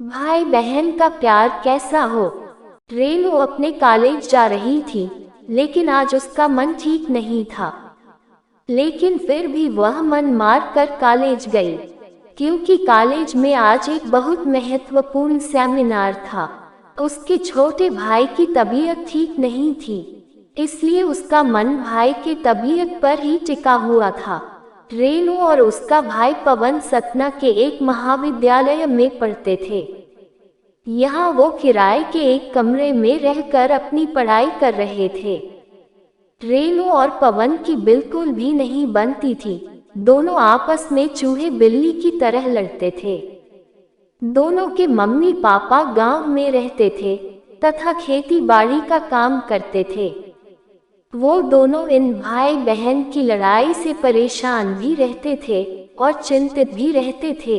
भाई बहन का प्यार कैसा हो। रेनू अपने कॉलेज जा रही थी, लेकिन आज उसका मन ठीक नहीं था। लेकिन फिर भी वह मन मार कर कॉलेज गई, क्योंकि कॉलेज में आज एक बहुत महत्वपूर्ण सेमिनार था। उसके छोटे भाई की तबीयत ठीक नहीं थी, इसलिए उसका मन भाई की तबीयत पर ही टिका हुआ था। रेनू और उसका भाई पवन सतना के एक महाविद्यालय में पढ़ते थे। यहाँ वो किराए के एक कमरे में रहकर अपनी पढ़ाई कर रहे थे। रेनू और पवन की बिल्कुल भी नहीं बनती थी। दोनों आपस में चूहे बिल्ली की तरह लड़ते थे। दोनों के मम्मी पापा गांव में रहते थे तथा खेती बाड़ी का काम करते थे। वो दोनों इन भाई बहन की लड़ाई से परेशान भी रहते थे और चिंतित भी रहते थे।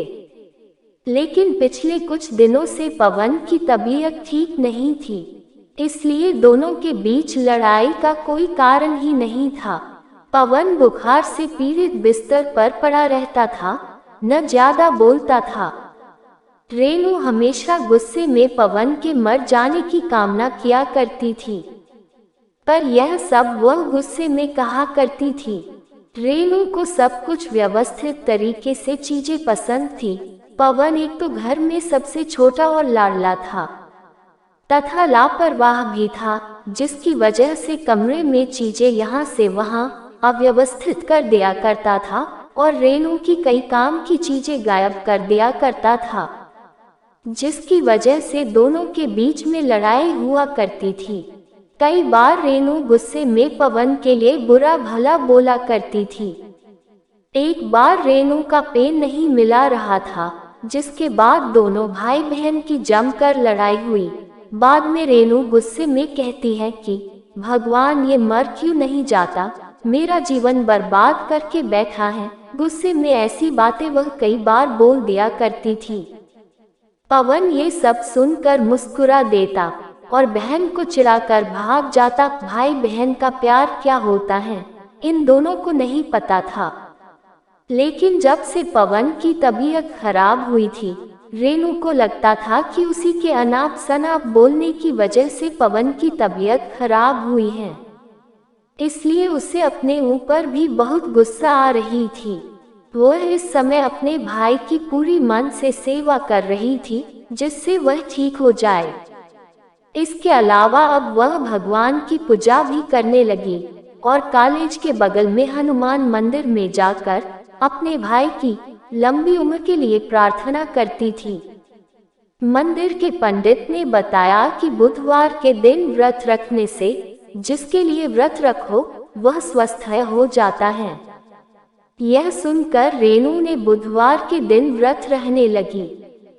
लेकिन पिछले कुछ दिनों से पवन की तबीयत ठीक नहीं थी, इसलिए दोनों के बीच लड़ाई का कोई कारण ही नहीं था। पवन बुखार से पीड़ित बिस्तर पर पड़ा रहता था, न ज्यादा बोलता था। रेनू हमेशा गुस्से में पवन के मर जाने की कामना किया करती थी, पर यह सब वह गुस्से में कहा करती थी। रेनू को सब कुछ व्यवस्थित तरीके से चीजें पसंद थी। पवन एक तो घर में सबसे छोटा और लाडला था तथा लापरवाह भी था, जिसकी वजह से कमरे में चीजें यहाँ से वहाँ अव्यवस्थित कर दिया करता था और रेनू की कई काम की चीजें गायब कर दिया करता था, जिसकी वजह से दोनों के बीच में लड़ाई हुआ करती थी। कई बार रेनू गुस्से में पवन के लिए बुरा भला बोला करती थी। एक बार रेनू का पेन नहीं मिला रहा था, जिसके बाद दोनों भाई बहन की जमकर लड़ाई हुई। बाद में रेनू गुस्से में कहती है कि भगवान, ये मर क्यों नहीं जाता, मेरा जीवन बर्बाद करके बैठा है। गुस्से में ऐसी बातें वह कई बार बोल दिया करती थी। पवन ये सब सुनकर मुस्कुरा देता और बहन को चिढ़ाकर भाग जाता। भाई बहन का प्यार क्या होता है, इन दोनों को नहीं पता था। लेकिन जब से पवन की तबीयत खराब हुई थी, रेनू को लगता था कि उसी के अनाप शनाप बोलने की वजह से पवन की तबीयत खराब हुई है, इसलिए उसे अपने ऊपर भी बहुत गुस्सा आ रही थी। वह इस समय अपने भाई की पूरी मन से सेवा कर रही थी, जिससे वह ठीक हो जाए। इसके अलावा अब वह भगवान की पूजा भी करने लगी और कॉलेज के बगल में हनुमान मंदिर में जाकर अपने भाई की लंबी उम्र के लिए प्रार्थना करती थी। मंदिर के पंडित ने बताया कि बुधवार के दिन व्रत रखने से जिसके लिए व्रत रखो वह स्वस्थ हो जाता है। यह सुनकर रेनू ने बुधवार के दिन व्रत रहने लगी।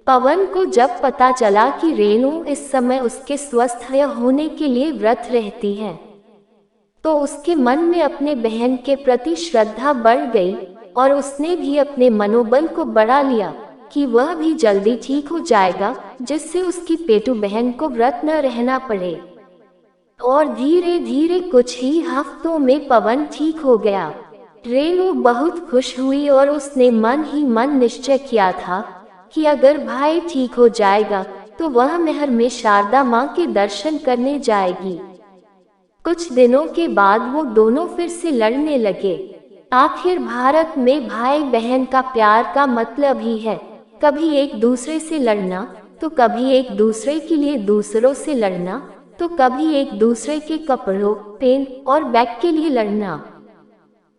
पवन को जब पता चला कि रेनू इस समय उसके स्वस्थ होने के लिए व्रत रहती है, तो उसके मन में अपने बहन के प्रति श्रद्धा बढ़ गई और उसने भी अपने मनोबल को बढ़ा लिया कि वह भी जल्दी ठीक हो जाएगा, जिससे उसकी पेटू बहन को व्रत न रहना पड़े। और धीरे धीरे कुछ ही हफ्तों में पवन ठीक हो गया। रेनू बहुत खुश हुई और उसने मन ही मन निश्चय किया था कि अगर भाई ठीक हो जाएगा तो वह महर में शारदा माँ के दर्शन करने जाएगी। कुछ दिनों के बाद वो दोनों फिर से लड़ने लगे। आखिर भारत में भाई बहन का प्यार का मतलब ही है कभी एक दूसरे से लड़ना, तो कभी एक दूसरे के लिए दूसरों से लड़ना, तो कभी एक दूसरे के कपड़ों, पेन और बैग के लिए लड़ना।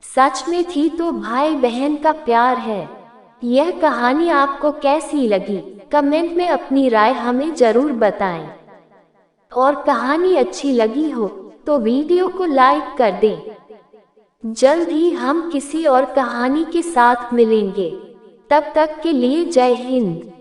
सच में थी तो भाई बहन का प्यार है। यह कहानी आपको कैसी लगी, कमेंट में अपनी राय हमें जरूर बताएं। और कहानी अच्छी लगी हो तो वीडियो को लाइक कर दें। जल्द ही हम किसी और कहानी के साथ मिलेंगे। तब तक के लिए जय हिंद।